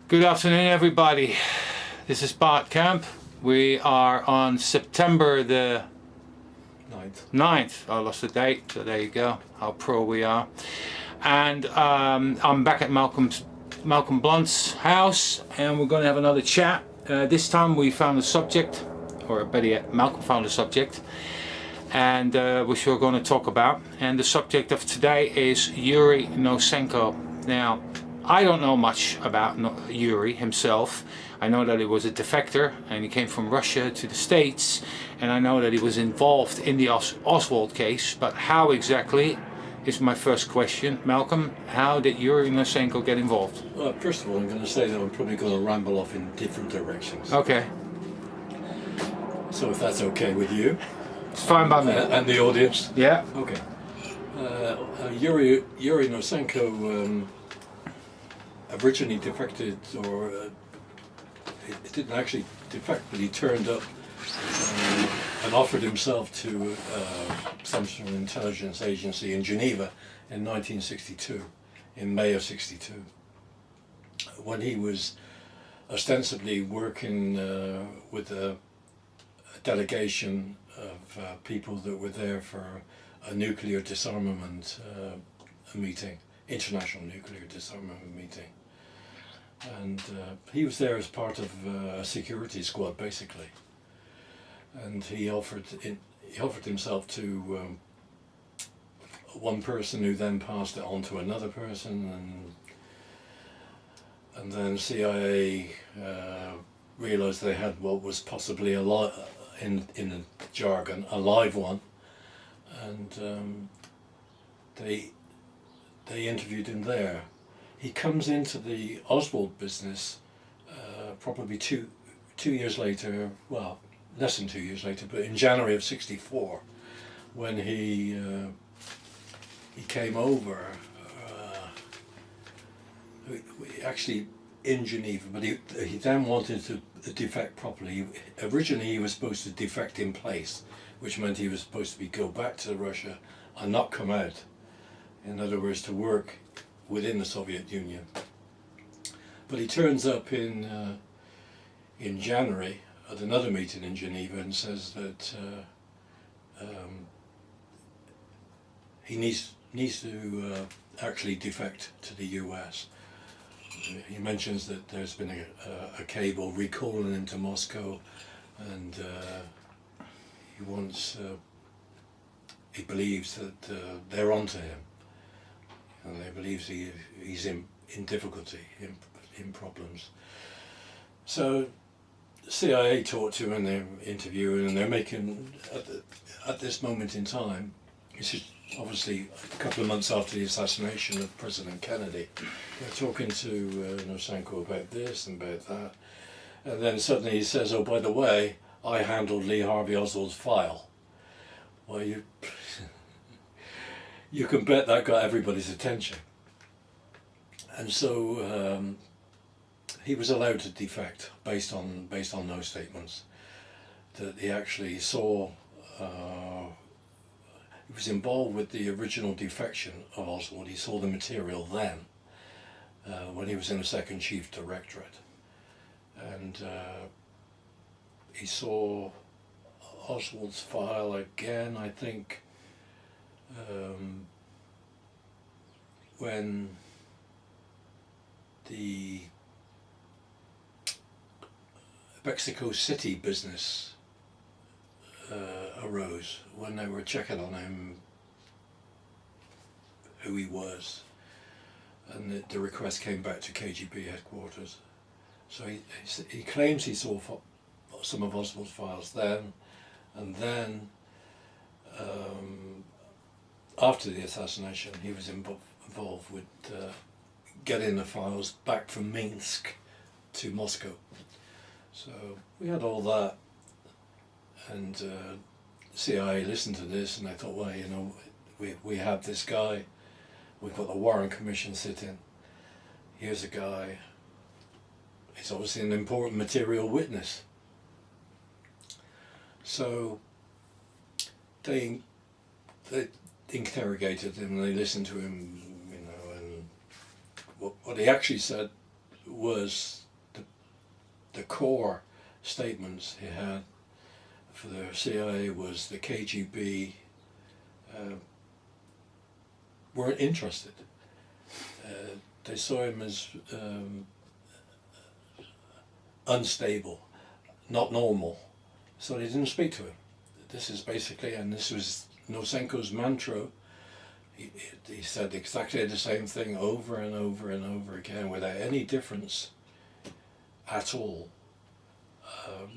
Good afternoon, everybody. This is Bart Camp. We are on September the 9th. I lost the date, so there you go, how pro we are. And I'm back at Malcolm Blunt's house, and we're going to have another chat. This time we found a subject, or better yet, Malcolm found a subject, and which we're going to talk about. And the subject of today is Yuri Nosenko. Now, I don't know much about Yuri himself. I know that he was a defector and he came from Russia to the States, and I know that he was involved in the Oswald case, but how exactly is my first question. Malcolm, how did Yuri Nosenko get involved? Well, first of all, I'm going to say that I'm probably going to ramble off in different directions. Okay. So if that's okay with you. It's fine by me. And the audience? Yeah. Okay. Yuri Nosenko originally defected, or it didn't actually defect, but he turned up and offered himself to some sort of intelligence agency in Geneva in 1962, in May of 62, when he was ostensibly working with a delegation of people that were there for a nuclear disarmament meeting, international nuclear disarmament meeting. And he was there as part of a security squad, basically. And he offered himself to one person, who then passed it on to another person, and then CIA realized they had what was possibly in the jargon a live one, and they interviewed him there. He comes into the Oswald business probably two years later, well, less than 2 years later, but in January of '64, when he came over, actually in Geneva, but he then wanted to defect properly. Originally he was supposed to defect in place, which meant he was supposed to go back to Russia and not come out. In other words, to work within the Soviet Union. But he turns up in January at another meeting in Geneva and says that he needs to actually defect to the US. He mentions that there's been a cable recalling him to Moscow, and he believes that they're onto him. And they believe he's in difficulty, in problems. So the CIA talked to him, and they're interviewing, and they're making, at this moment in time, this is obviously a couple of months after the assassination of President Kennedy, they're talking to Nosenko about this and about that, and then suddenly he says, "Oh, by the way, I handled Lee Harvey Oswald's file." Well, you can bet that got everybody's attention. And so he was allowed to defect based on those statements, that he actually saw, he was involved with the original defection of Oswald. He saw the material then, when he was in the Second Chief Directorate. And he saw Oswald's file again, I think, when the Mexico City business arose, when they were checking on him, who he was, and the request came back to KGB headquarters. So he claims he saw some of Oswald's files then, and then after the assassination, he was involved with getting the files back from Minsk to Moscow. So we had all that, and CIA listened to this, and they thought, well, you know, we have this guy, we've got the Warren Commission sitting, here's a guy, he's obviously an important material witness. So they interrogated him, and they listened to him, you know, and what he actually said was the core statements he had for the CIA was the KGB weren't interested. They saw him as unstable, not normal, so they didn't speak to him. This is basically, and this was Nosenko's mantra. He said exactly the same thing over and over and over again without any difference at all,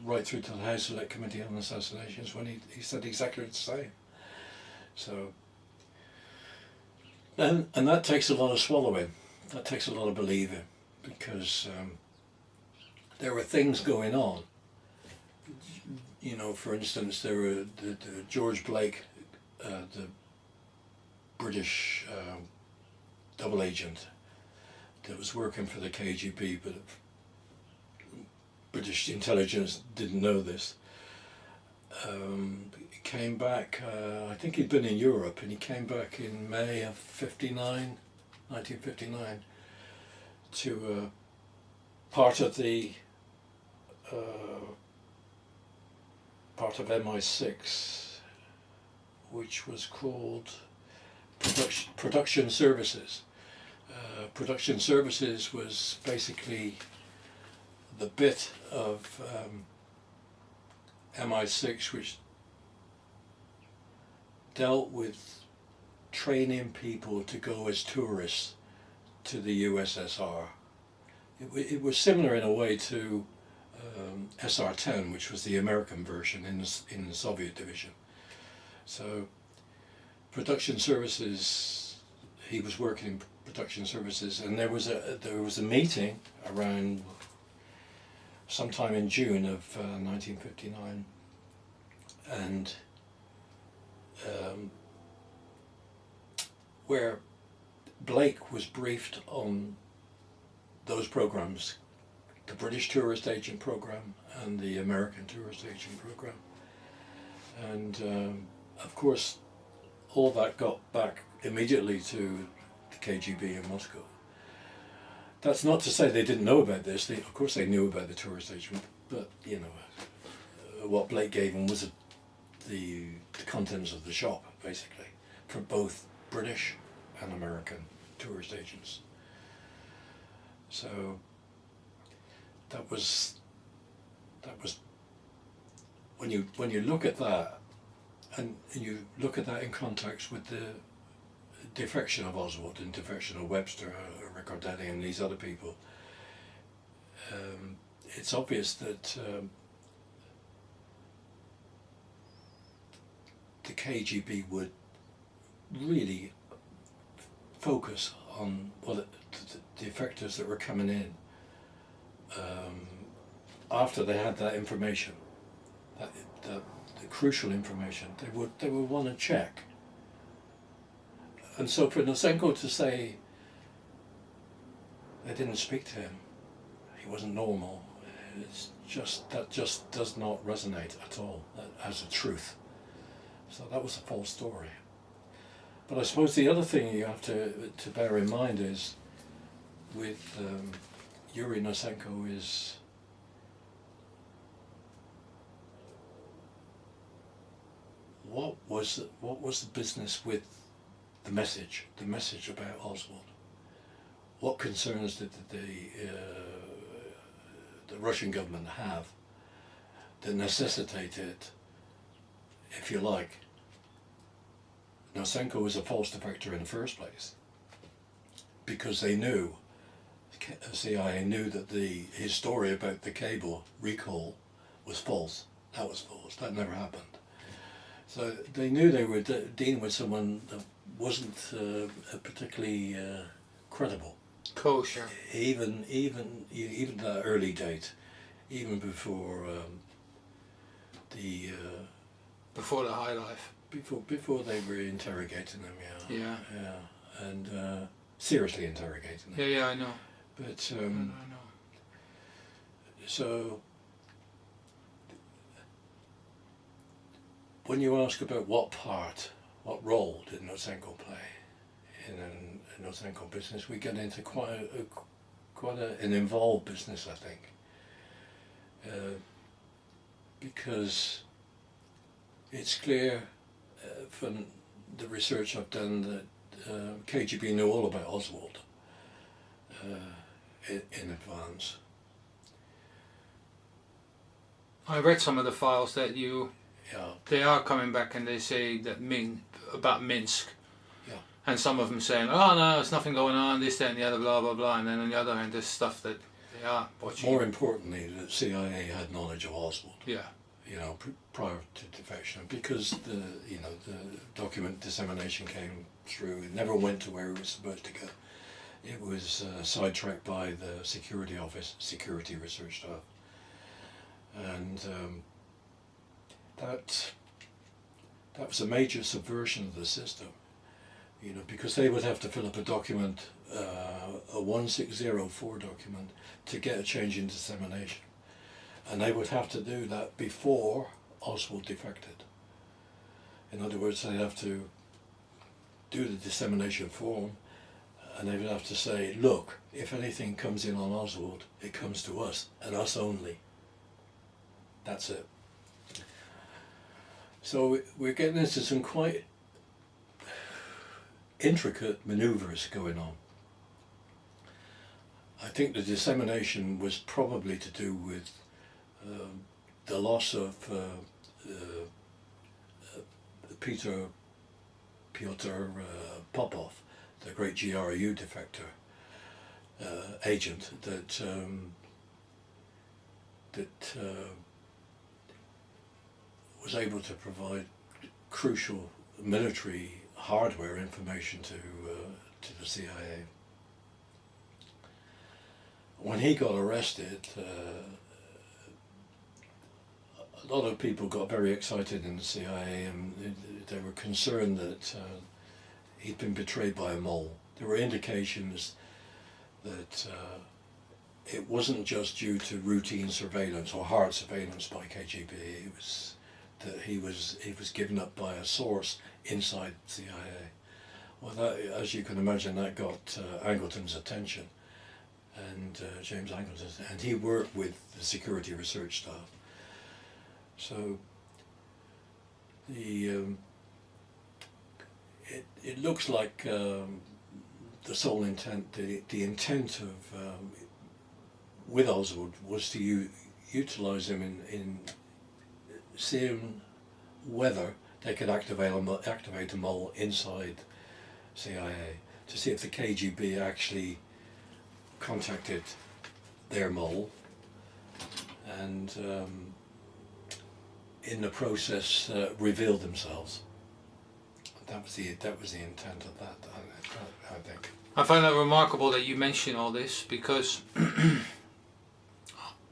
right through to the House Select Committee on Assassinations, when he said exactly the same. So, and that takes a lot of swallowing, that takes a lot of believing, because there were things going on. You know, for instance, there were the George Blake, the British double agent that was working for the KGB, but British intelligence didn't know this. He came back, I think he'd been in Europe, and he came back in May of 1959, to part of MI6, which was called Production Services. Production Services was basically the bit of MI6 which dealt with training people to go as tourists to the USSR. It was similar in a way to SR-10, which was the American version in the Soviet division. So Production Services, he was working in Production Services, and there was a meeting around sometime in June of 1959, and where Blake was briefed on those programs, the British Tourist Agent Program and the American Tourist Agent Program. And of course, all that got back immediately to the KGB in Moscow. That's not to say they didn't know about this. Of course they knew about the tourist agent, but you know, what Blake gave them was the contents of the shop, basically, for both British and American tourist agents. So that was when you look at that, and you look at that in context with the defection of Oswald and defection of Webster, Ricordetti, and these other people, it's obvious that the KGB would really focus on the defectors that were coming in after they had that information, the crucial information. They would want to check. And so for Nosenko to say they didn't speak to him, he wasn't normal, that just does not resonate at all as a truth. So that was a false story. But I suppose the other thing you have to bear in mind is with Yuri Nosenko is what was the business with the message about Oswald? What concerns did the Russian government have that necessitated, if you like, Nosenko was a false defector in the first place, because they knew, the CIA knew that his story about the cable recall was false. That was false. That never happened. So they knew they were dealing with someone that wasn't particularly credible. Kosher. Even that early date, even before before the high life. Before they were interrogating them, Yeah. And seriously interrogating them. Yeah, I know. But I know. so when you ask about what role did Nosenko play in a Nosenko business, we get into quite quite an involved business, I think, because it's clear from the research I've done that KGB knew all about Oswald in advance. I read some of the files that Yeah. they are coming back and they say that about Minsk. Yeah. And some of them saying, oh no, there's nothing going on, this, that and the other, blah, blah, blah. And then on the other hand, there's stuff that they are watching. More importantly, the CIA had knowledge of Oswald. Yeah. You know, prior to defection, because the document dissemination came through. It never went to where it was supposed to go. It was sidetracked by the security office, security research staff, and that was a major subversion of the system. You know, because they would have to fill up a document, a 1604 document, to get a change in dissemination. And they would have to do that before Oswald defected. In other words, they'd have to do the dissemination form, and they would have to say, look, if anything comes in on Oswald, it comes to us, and us only. That's it. So we're getting into some quite intricate maneuvers going on. I think the dissemination was probably to do with the loss of Pyotr Popov, the great GRU defector agent that was able to provide crucial military hardware information to the CIA. When he got arrested, a lot of people got very excited in the CIA, and they were concerned that he'd been betrayed by a mole. There were indications that it wasn't just due to routine surveillance or hard surveillance by KGB. It was that he was given up by a source inside CIA. Well, that, as you can imagine, that got Angleton's attention, and James Angleton, and he worked with the security research staff. So it looks like the sole intent, the intent of with Oswald was to utilize him in seeing whether they could activate a mole inside CIA, to see if the KGB actually contacted their mole, and in the process revealed themselves. That was the intent of that, I think. I find that remarkable that you mention all this, because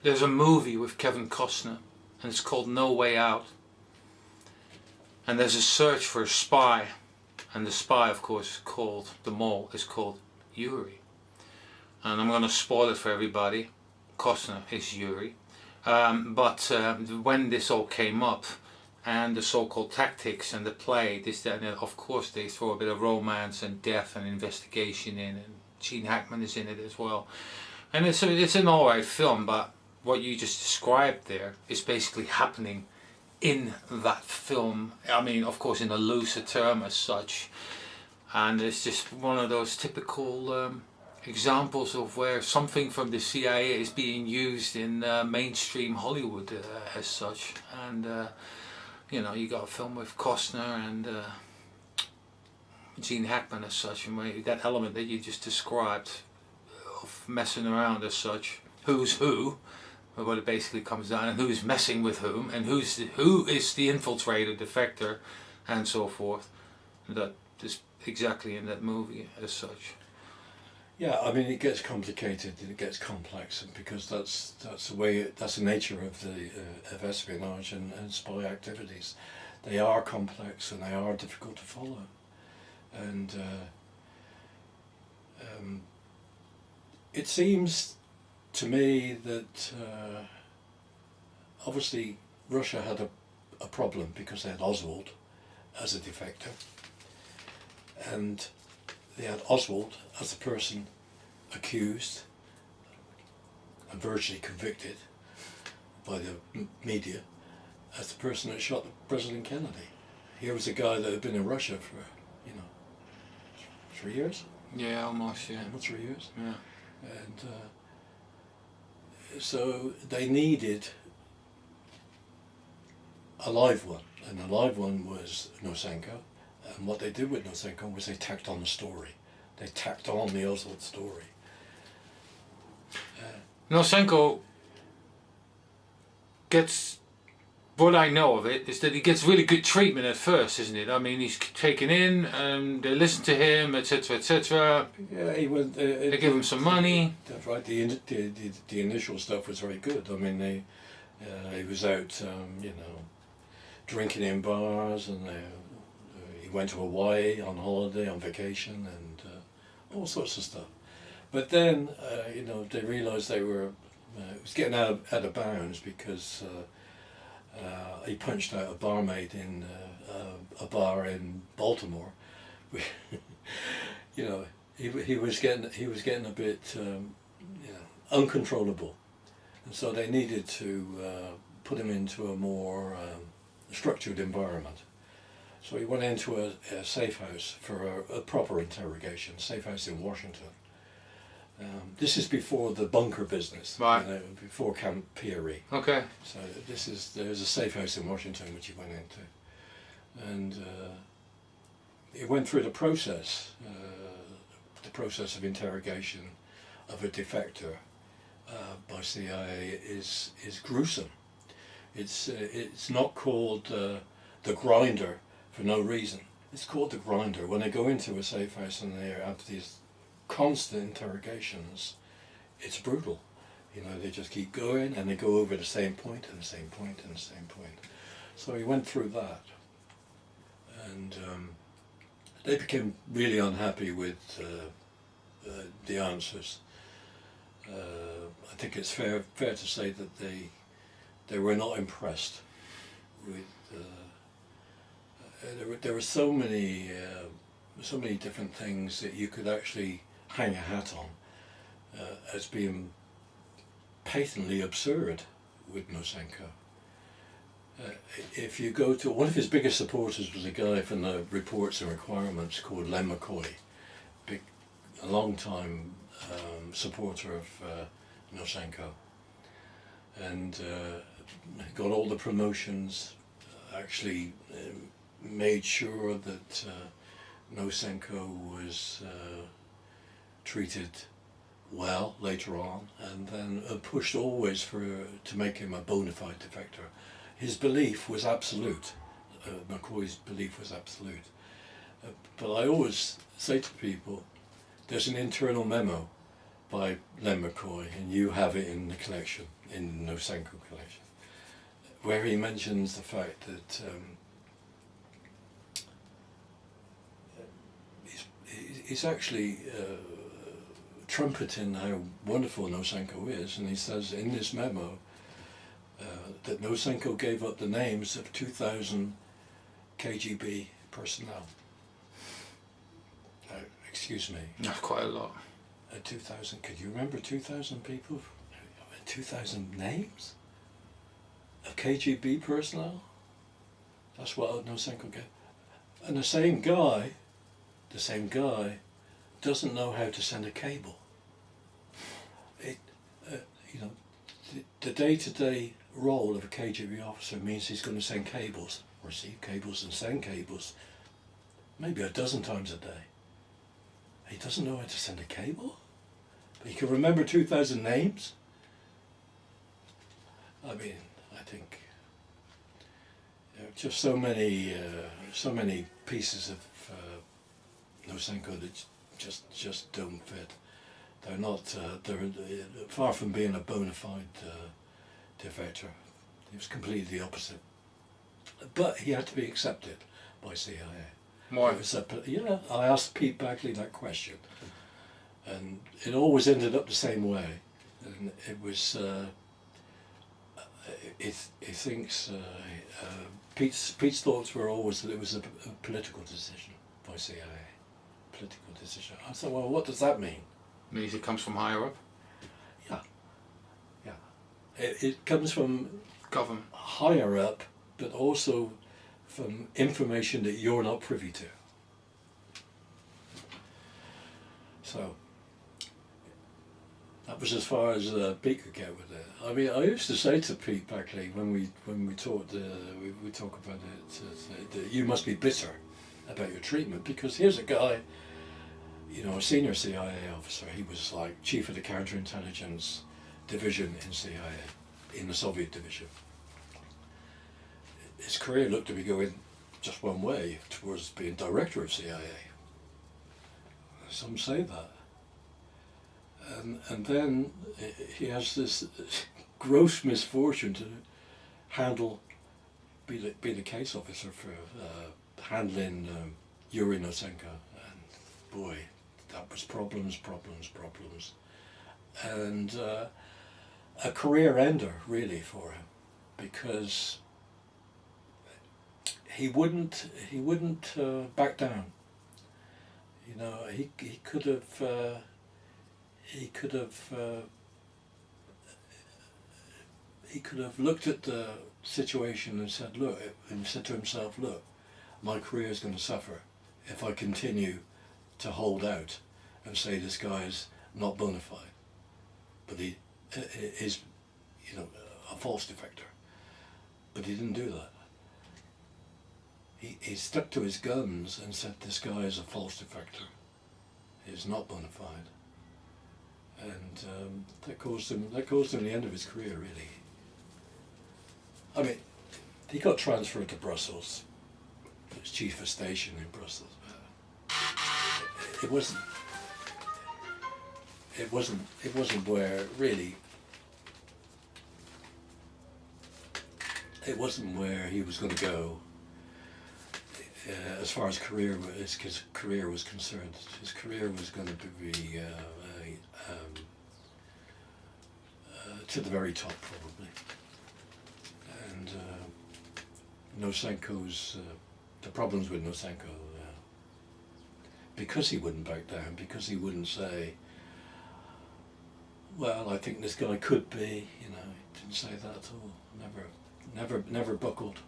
there's a movie with Kevin Costner, and it's called No Way Out. And there's a search for a spy, and the spy, of course, is called, the mole is called Yuri. And I'm going to spoil it for everybody. Costner is Yuri. But when this all came up, and the so-called tactics and the play, this, that, and of course they throw a bit of romance and death and investigation in, and Gene Hackman is in it as well. And it's an alright film, but what you just described there is basically happening in that film. I mean, of course, in a looser term as such. And it's just one of those typical examples of where something from the CIA is being used in mainstream Hollywood as such. And you know, you got a film with Costner and Gene Hackman as such, and that element that you just described of messing around as such, who's who, what it basically comes down, and who's messing with whom, and who is the infiltrator, defector, and so forth. That is exactly in that movie as such. Yeah, I mean, it gets complicated and it gets complex, because that's the way that's the nature of the of espionage and spy activities. They are complex and they are difficult to follow, and it seems to me that obviously Russia had a problem because they had Oswald as a defector, and they had Oswald as the person accused and virtually convicted by the media as the person that shot President Kennedy. Here was a guy that had been in Russia for, 3 years? Yeah, almost, yeah. Almost 3 years. Yeah. And so they needed a live one, and the live one was Nosenko. And what they did with Nosenko was they tacked on the story. They tacked on the Oswald story. Nosenko gets, what I know of it is that he gets really good treatment at first, isn't it? I mean, he's taken in, they listen to him, etc., etc. Yeah, he was. They give him some money. That's right. The initial stuff was very good. I mean, he was out, drinking in bars, and he went to Hawaii on holiday, on vacation, and all sorts of stuff. But then, they realised they were, it was getting out of bounds because he punched out a barmaid in a bar in Baltimore. He was getting a bit uncontrollable, and so they needed to put him into a more structured environment. So he went into a safe house for a proper interrogation, safe house in Washington. This is before the bunker business, right? Before Camp Peary. Okay. So there's a safe house in Washington which he went into, and he went through the process of interrogation of a defector by CIA is gruesome. It's not called the grinder for no reason. It's called the grinder. When they go into a safe house and they're after these constant interrogations, it's brutal. They just keep going and they go over the same point and the same point and the same point. So he went through that, and they became really unhappy with the answers. I think it's fair to say that they were not impressed with. There were so many different things that you could actually hang a hat on as being patently absurd with Nosenko. If you go to, one of his biggest supporters was a guy from the Reports and Requirements called Len McCoy, a long-time supporter of Nosenko, and got all the promotions, actually made sure that Nosenko was treated well later on, and then pushed always to make him a bona fide defector. His belief was absolute. McCoy's belief was absolute. But I always say to people, there's an internal memo by Len McCoy, and you have it in the collection, in the Nosenko collection, where he mentions the fact that he's actually trumpeting how wonderful Nosenko is, and he says in this memo that Nosenko gave up the names of 2,000 KGB personnel. Excuse me. That's quite a lot. 2,000, could you remember 2,000 people? 2,000 names of KGB personnel? That's what Nosenko gave. And the same guy doesn't know how to send a cable. The day-to-day role of a KGB officer means he's going to send cables, receive cables and send cables, maybe a dozen times a day. He doesn't know how to send a cable, but he can remember 2,000 names. I mean, I think just so many pieces of Nosenko that just don't fit. They're not. They're far from being a bona fide defector. He was completely the opposite. But he had to be accepted by CIA. Why? I asked Pete Bagley that question, and it always ended up the same way. And it was. He thinks Pete's thoughts were always that it was a political decision by CIA. Political decision. I thought, well, what does that mean? Means it comes from higher up? Yeah. It comes from Government. higher up, but also from information that you're not privy to. So that was as far as Pete could get with it. I mean, I used to say to Pete Buckley when we talked, we talk about it, that you must be bitter about your treatment, because here's a guy, you know, a senior CIA officer. He was like chief of the counterintelligence division in CIA, in the Soviet division. His career looked to be going just one way, towards being director of CIA. Some say that. And then he has this gross misfortune to be the case officer for handling Yuri Nosenko. And boy, that was problems. And a career ender, really, for him, because he wouldn't back down. You know, he could have looked at the situation and said, said to himself, look, my career is going to suffer if I continue to hold out and say this guy is not bona fide, but he is, you know, a false defector. But he didn't do that. He stuck to his guns and said this guy is a false defector. He's not bona fide. And that caused him the end of his career, really. I mean, he got transferred to Brussels. He was chief of station in Brussels. It wasn't where, really, it wasn't where he was going to go. As far as his career was concerned, his career was going to be to the very top, probably. And Nosenko's the problems with Nosenko, because he wouldn't back down, because he wouldn't say, well, I think this guy could be, you know, he didn't say that at all. Never buckled.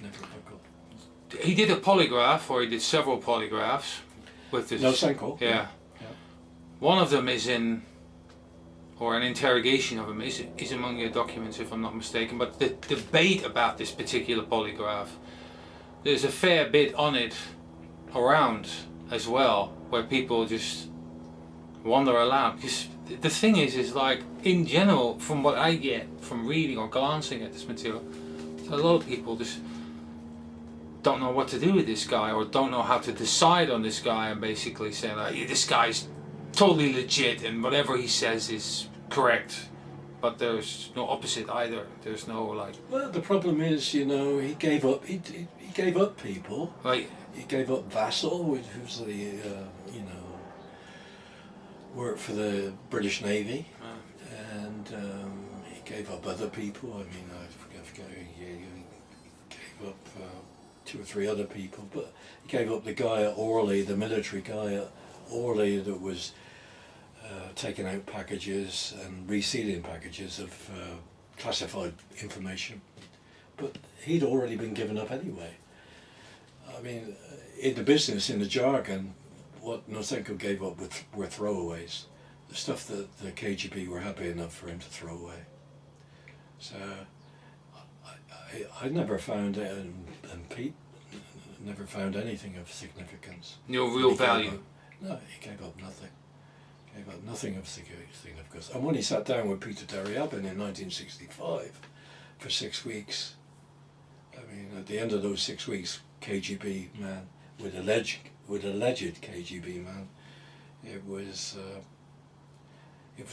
Never buckled. He did a polygraph, or he did several polygraphs with this. Nosenko. Yeah. One of them is in, or an interrogation of him is among your documents, if I'm not mistaken. But the debate about this particular polygraph, there's a fair bit on it around as well, where people just wonder aloud. Because the thing is like, in general, from what I get from reading or glancing at this material, a lot of people just don't know what to do with this guy, or don't know how to decide on this guy, and basically say like, yeah, this guy's totally legit and whatever he says is correct, but there's no opposite either. There's no like. Well, the problem is, you know, he gave up. He gave up people. Right. He gave up Vassal, who's the you know, worked for the British Navy, and he gave up other people. I mean, I forget. He gave up 2 or 3 other people, but he gave up the guy at Orly, the military guy at Orly, that was taking out packages and resealing packages of classified information. But he'd already been given up anyway. I mean, in the business, in the jargon, what Nosenko gave up were throwaways. The stuff that the KGB were happy enough for him to throw away. So I never found it, and Pete never found anything of significance. No real value. No, he gave up nothing. Gave up nothing of significance. And when he sat down with Peter Deryabin in 1965 for 6 weeks, I mean, at the end of those 6 weeks, KGB man, with alleged KGB man, it was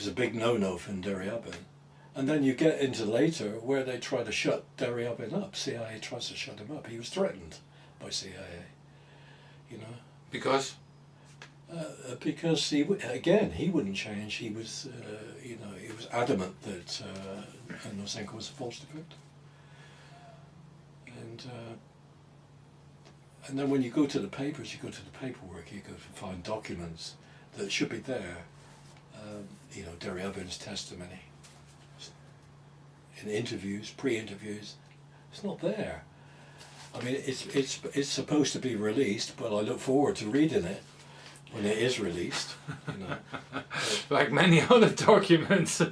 a big no-no from Deryabin. And then you get into later where they try to shut Deryabin up. CIA tries to shut him up. He was threatened by CIA, you know. Because? Because he wouldn't change. He was, you know, he was adamant that Nosenko was a false defector. And then when you go to the papers, you go to the paperwork, you go to find documents that should be there. You know, Deryabin's testimony. in interviews, pre-interviews. It's not there. I mean, it's supposed to be released, but I look forward to reading it when it is released. You know. Like many other documents.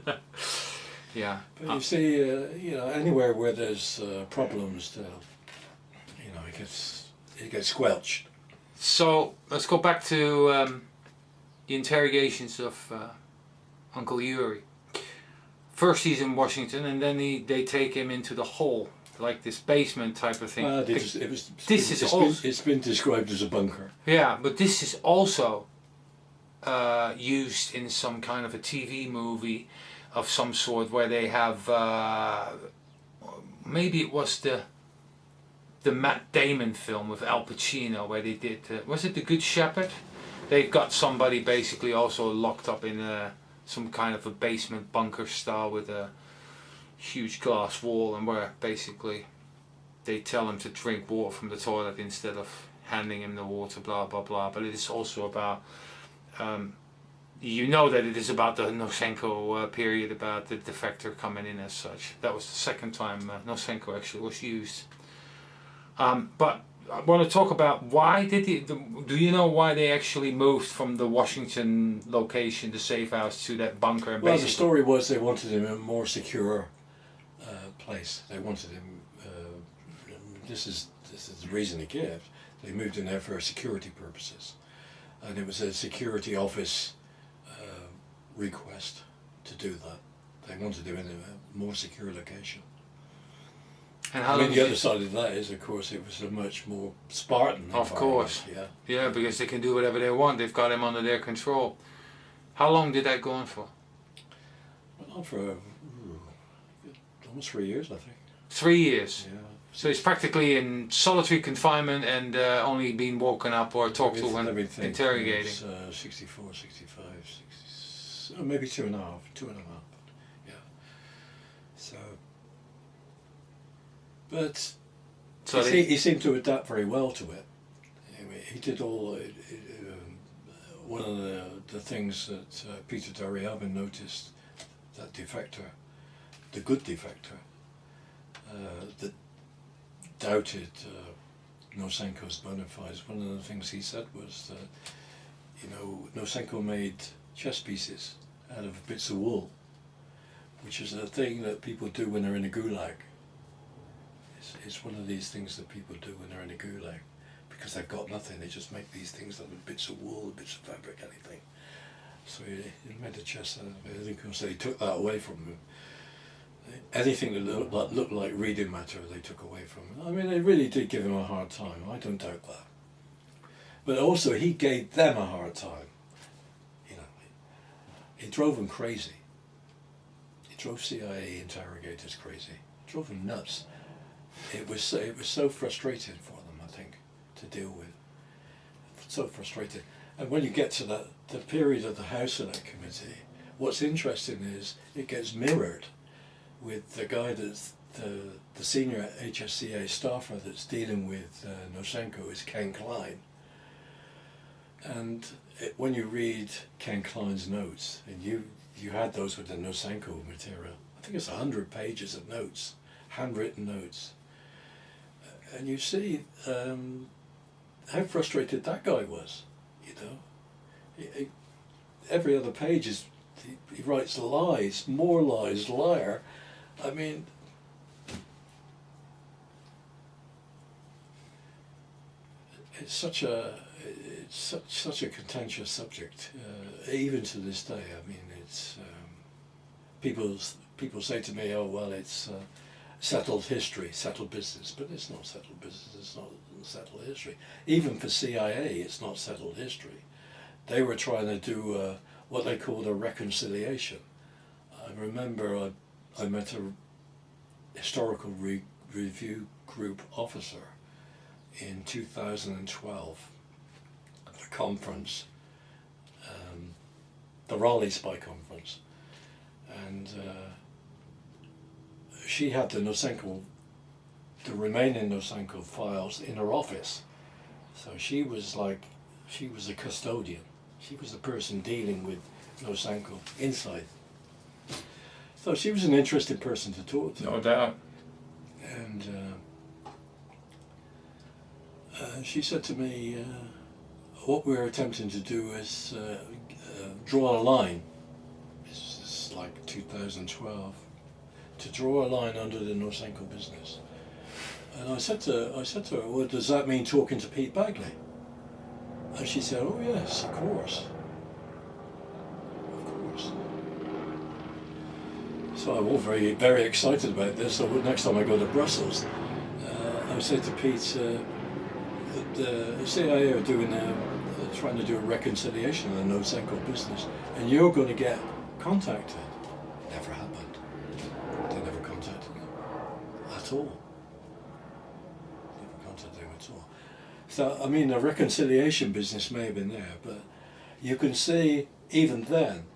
Yeah. But you see, you know, anywhere where there's problems, you know, it gets squelched. So let's go back to the interrogations of Uncle Yuri. First he's in Washington, and then they take him into the hole, like this basement type of thing. It's been described as a bunker. Yeah, but this is also used in some kind of a TV movie of some sort, where they have maybe it was the Matt Damon film with Al Pacino, where they did was it The Good Shepherd? They've got somebody basically also locked up in some kind of a basement bunker style with a huge glass wall, and where basically they tell him to drink water from the toilet instead of handing him the water, blah blah blah. But it is also about you know that it is about the Nosenko period, about the defector coming in as such. That was the second time Nosenko actually was used. But I want to talk about why did do you know why they actually moved from the Washington location, the safe house, to that bunker? And well, the story was they wanted him in a more secure place. They wanted him. This is the reason they gave. They moved in there for security purposes, and it was a security office request to do that. They wanted him in a more secure location. And how the other side of that is, of course, it was a much more Spartan. Of course, yeah. Yeah, because they can do whatever they want. They've got him under their control. How long did that go on for? Went on for almost 3 years, I think. 3 years. Yeah. So he's practically in solitary confinement and only being woken up or talked to when interrogating. 64, 65, 60, maybe 2.5. Yeah. So. But so he seemed to adapt very well to it. He did all. One of the things that Peter Daryabin noticed, that defector, the good defector, that doubted Nosenko's bona fides. One of the things he said was that, you know, Nosenko made chess pieces out of bits of wool, which is a thing that people do when they're in a gulag. It's one of these things that people do when they're in a gulag, because they've got nothing. They just make these things out of bits of wool, bits of fabric, anything. So he made a chest out of it. Of course, they took that away from him. Anything that looked like reading matter, they took away from him. I mean, they really did give him a hard time. I don't doubt that. But also, he gave them a hard time. You know, he drove them crazy. He drove CIA interrogators crazy. He drove them nuts. It was so frustrating for them, I think, to deal with. So frustrating. And when you get to the period of the House Select Committee, what's interesting is it gets mirrored with the guy that's the senior HSCA staffer that's dealing with Nosenko is Ken Klein. And when you read Ken Klein's notes, and you had those with the Nosenko material, I think it's 100 pages of notes, handwritten notes. And you see how frustrated that guy was, you know. Every other page is, he writes lies, more lies, liar. I mean, it's such a contentious subject, even to this day. I mean, it's people say to me, "Oh well, it's settled history, settled business," but it's not settled business. It's not settled history. Even for CIA, it's not settled history. They were trying to do what they called a reconciliation. I remember I met a historical review group officer in 2012 at a conference, the Raleigh Spy Conference, and she had the remaining Nosenko files in her office. So she was a custodian. She was the person dealing with Nosenko inside So she was an interesting person to talk to. No doubt. And she said to me, what we're attempting to do is draw a line. This is like 2012. To draw a line under the Nosenko business. And I said to her, well, does that mean talking to Pete Bagley? And she said, oh yes, of course. Of course. So I'm all very, very excited about this. So next time I go to Brussels, I said to Pete, the CIA are trying to do a reconciliation of the Nosenko business, and you're going to get contacted. Never happened. They never contacted me at all. Never contacted them at all. So I mean, the reconciliation business may have been there, but you can see even then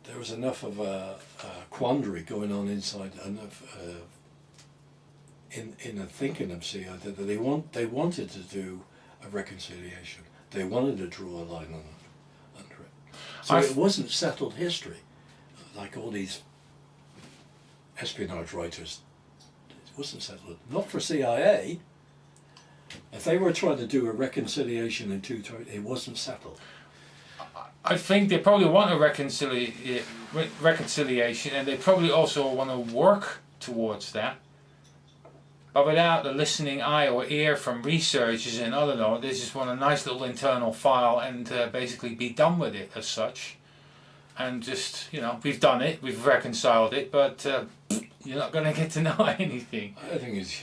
there was enough of a quandary going on inside, enough in the thinking of CIA that they wanted to do a reconciliation. They wanted to draw a line under it. So it wasn't settled history, like all these espionage writers. It wasn't settled. Not for CIA. If they were trying to do a reconciliation in it wasn't settled. I think they probably want a reconciliation, and they probably also want to work towards that. But without the listening eye or ear from researchers and other know, they just want a nice little internal file and basically be done with it as such. And just, we've done it, we've reconciled it, but you're not going to get to know anything. I think it's,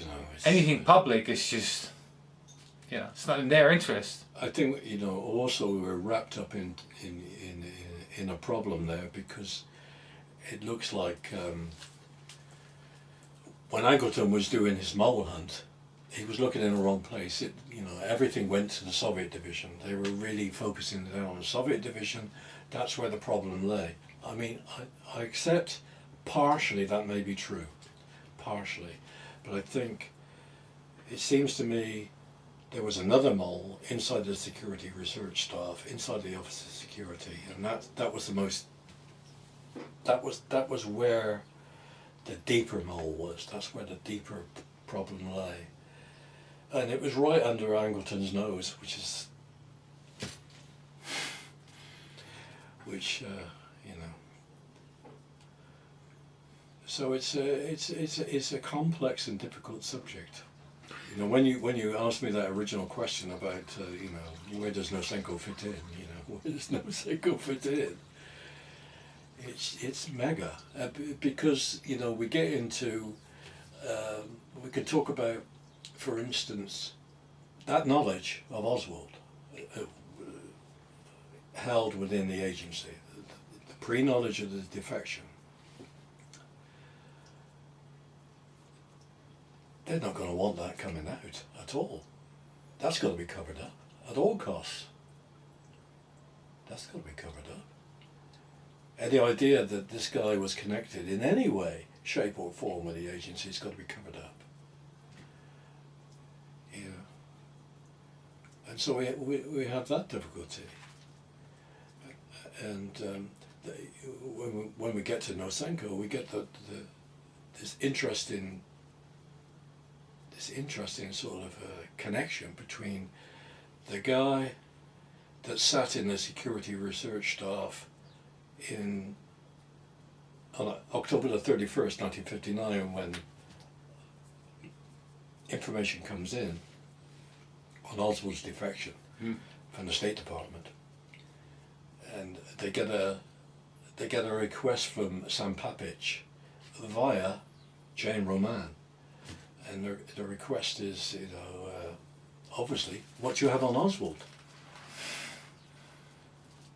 anything public is just, it's not in their interest. I think, also we're wrapped up in a problem there, because it looks like when Angleton was doing his mole hunt, he was looking in the wrong place. Everything went to the Soviet division. They were really focusing down on the Soviet division. That's where the problem lay. I mean, I accept partially that may be true, partially, but I think it seems to me there was another mole inside the security research staff, inside the Office of Security, and that was the most. That was where the deeper mole was. That's where the deeper problem lay, and it was right under Angleton's nose, which So it's a complex and difficult subject. When you asked me that original question about where does Nosenko fit in, where does Nosenko fit in? It's mega, because we get into we could talk about, for instance, that knowledge of Oswald held within the agency, the pre-knowledge of the defection. They're not going to want that coming out at all. That's got to be covered up at all costs. That's got to be covered up. And the idea that this guy was connected in any way, shape or form with the agency has got to be covered up. And so we have that difficulty. And when we get to Nosenko, we get this interesting sort of connection between the guy that sat in the security research staff on October the 31st, 1959, when information comes in on Oswald's defection from the State Department, and they get a request from Sam Papich via Jane Roman. And the request is, obviously, what do you have on Oswald?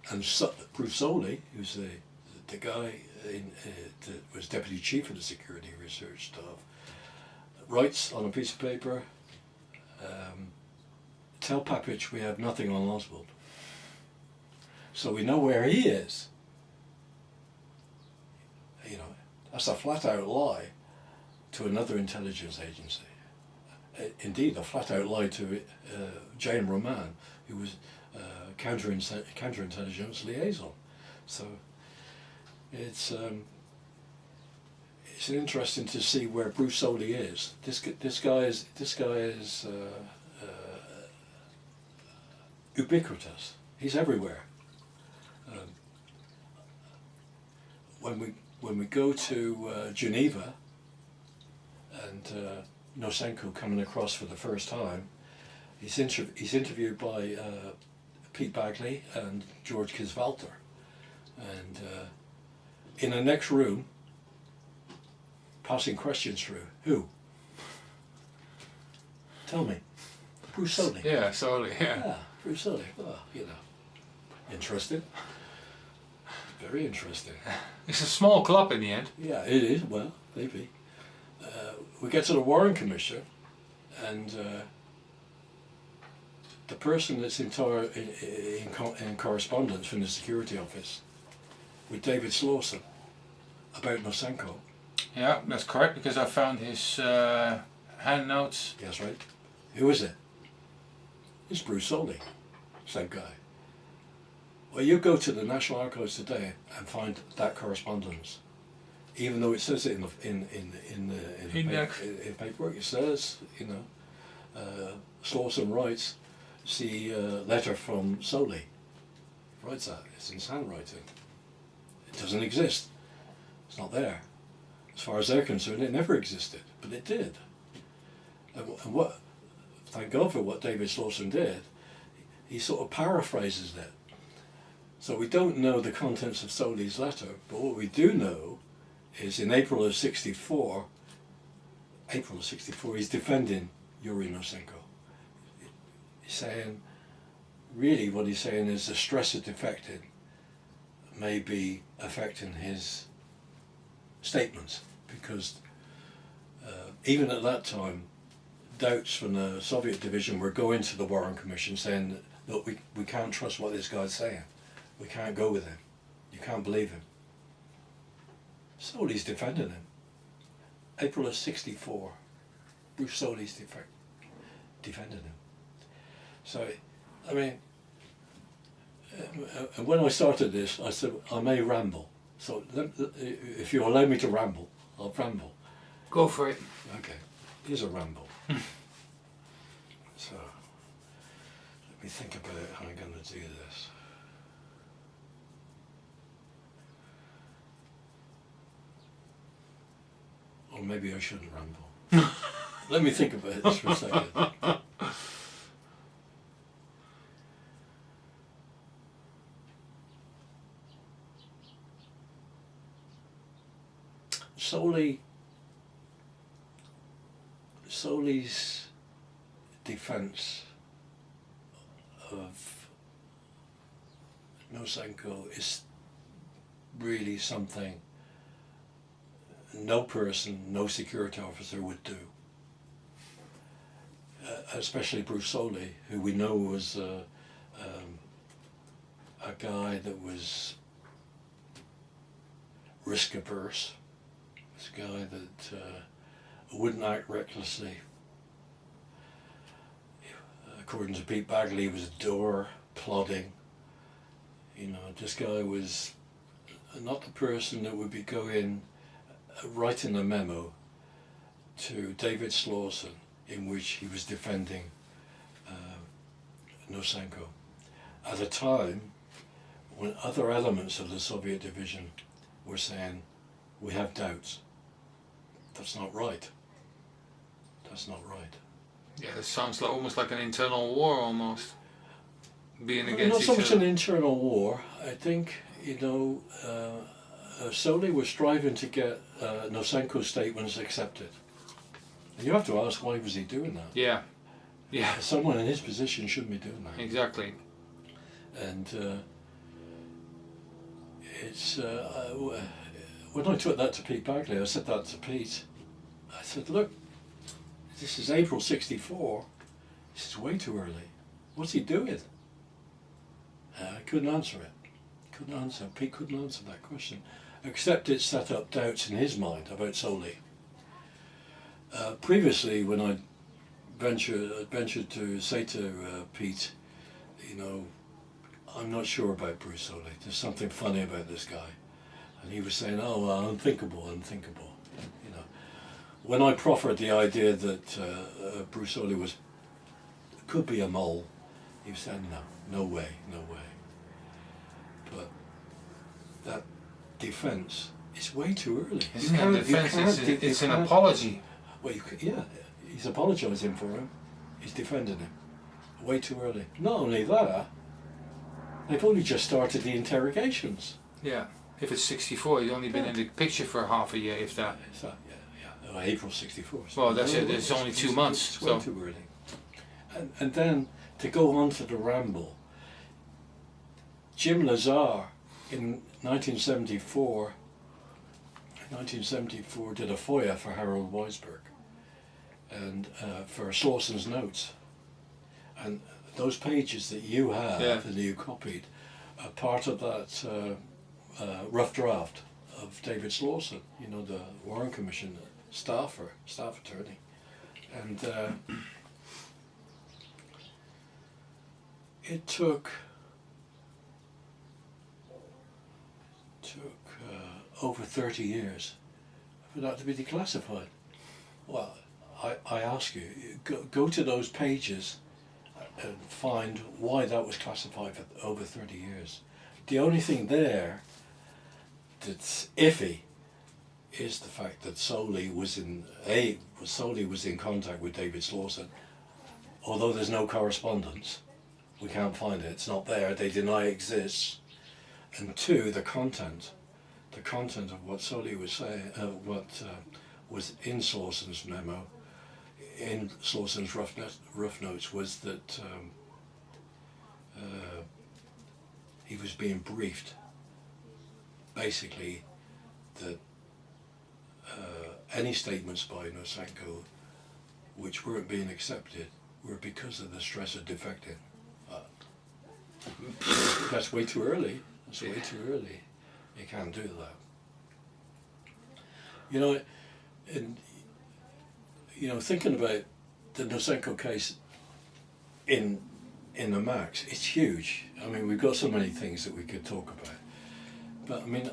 And Bruce Soley, who's the guy that was deputy chief of the security research staff, writes on a piece of paper, tell Papich we have nothing on Oswald. So we know where he is. That's a flat out lie to another intelligence agency. Indeed, a flat-out lie to Jane Roman, who was counterintelligence liaison. So it's interesting to see where Bruce Soley is. This guy is ubiquitous. He's everywhere. When we go to Geneva and Nosenko coming across for the first time, he's interviewed by Pete Bagley and George Kisvalter, and in the next room, passing questions through. Who? Tell me. Bruce Soley. Yeah, Soley. Yeah. Yeah, Bruce Soley. Oh, interesting. Very interesting. It's a small club in the end. Yeah, it is. Well, maybe. We get to the Warren Commission, and the person that's in correspondence from the security office with David Slawson about Nosenko. Yeah, that's correct, because I found his hand notes. Yes, right. Who is it? It's Bruce Soley, same guy. Well, you go to the National Archives today and find that correspondence, even though it says it in the paperwork. It says, Slawson writes, see letter from Soley. Writes that. It's in his handwriting. It doesn't exist. It's not there. As far as they're concerned, it never existed, but it did. And what? Thank God for what David Slawson did. He sort of paraphrases it. So we don't know the contents of Soley's letter, but what we do know is in April of '64, he's defending Yuri Nosenko. He's saying, really what he's saying is the stress of defecting may be affecting his statements, because even at that time, doubts from the Soviet division were going to the Warren Commission saying, look, we can't trust what this guy's saying. We can't go with him. You can't believe him. Soley's defending him. April of '64, Bruce Soley's defending him. So, I mean, when I started this, I said, I may ramble. So if you allow me to ramble, I'll ramble. Go for it. Okay, here's a ramble. So, let me think about how I'm going to do this. Or maybe I shouldn't ramble. Let me think about this for a second. Soley's defense of Nosenko is really something no person, no security officer would do. Especially Bruce Soley, who we know was a guy that was risk averse. This guy that wouldn't act recklessly. According to Pete Bagley, he was a doer, plodding. This guy was not the person that would be going writing a memo to David Slawson in which he was defending Nosenko at a time when other elements of the Soviet division were saying, we have doubts. That's not right. That's not right. Yeah, it sounds like almost like an internal war almost. Being against not each so much other. an internal war. I think, Soley was striving to get Nosenko's statements accepted. And you have to ask, why was he doing that? Yeah. Yeah. Someone in his position shouldn't be doing that. Exactly. And it's when I took that to Pete Bagley, I said that to Pete. I said, look, this is April '64. This is way too early. What's he doing? I couldn't answer it. Pete couldn't answer that question, except it set up doubts in his mind about Soley. Previously, when I ventured to say to Pete, I'm not sure about Bruce Soley. There's something funny about this guy. And he was saying, "Oh, well, unthinkable, unthinkable." You know, when I proffered the idea that Bruce Olley could be a mole, he was saying, "No, no way, no way." But that defence is way too early. Isn't it a defence? It's an apology. Well, yeah, he's apologising for him. He's defending him. Way too early. Not only that, they've only just started the interrogations. Yeah. If it's 64, he's only been in the picture for half a year, if that. Is that, yeah. April 64. So well, that's it. It's only 2 months. It's way too early. And then to go on to the ramble, Jim Lazar in 1974 did a FOIA for Harold Weisberg and for Slawson's notes. And those pages that you have and you copied are part of that rough draft of David Slawson, you know, the Warren Commission staff attorney. And it took over 30 years for that to be declassified. Well, I ask you, go to those pages and find why that was classified for over 30 years. The only thing there that's iffy is the fact that Soley was in contact with David Slawson. Although there's no correspondence, we can't find it. It's not there. They deny it exists. And two, the content of what Soley was saying, was in Slawson's memo, in Slawson's rough notes, was that he was being briefed, basically, that any statements by Nosenko which weren't being accepted were because of the stress of defecting. That's way too early. That's way too early. You can't do that. You know, thinking about the Nosenko case in the Max, it's huge. I mean, we've got so many things that we could talk about. But I mean,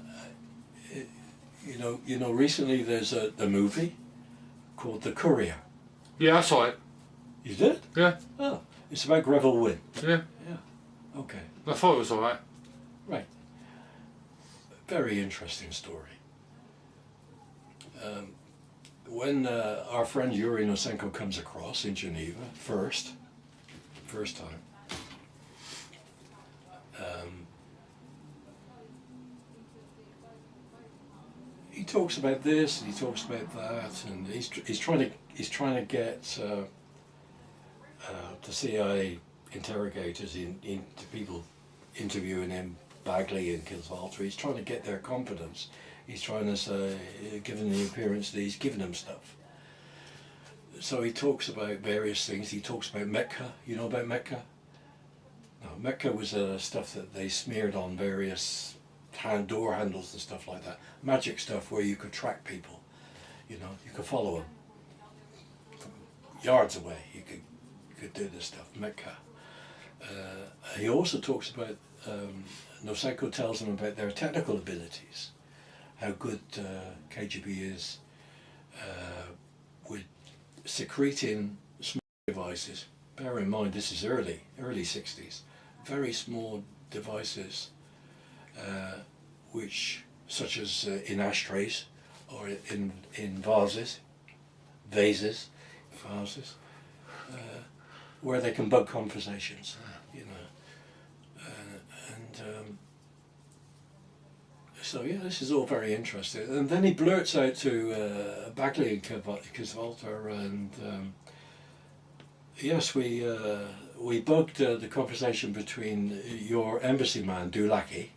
recently there's a movie called The Courier. Yeah, I saw it. You did? Yeah. Oh, it's about Greville Wynn. Yeah. Yeah. Okay. I thought it was alright. Right. Very interesting story. When our friend Yuri Nosenko comes across in Geneva, first time, he talks about this and he talks about that, and he's trying to get the CIA interrogators into people interviewing him, Bagley and Kilsvalter. He's trying to get their confidence. He's trying to say, given the appearance that he's given them stuff. So he talks about various things. He talks about Mecca. You know about Mecca? No, Mecca was stuff that they smeared on various door handles and stuff like that. Magic stuff where you could track people. You know, you could follow them from yards away. You could do this stuff. Mecca. He also talks about Nosenko tells them about their technical abilities, how good KGB is with secreting small devices. Bear in mind, this is early 60s. Very small devices, which, such as in ashtrays or in vases, where they can bug conversations, you know. So yeah, this is all very interesting. And then he blurts out to Bagley and Kisvalter, and yes, we bugged the conversation between your embassy man Dulaki,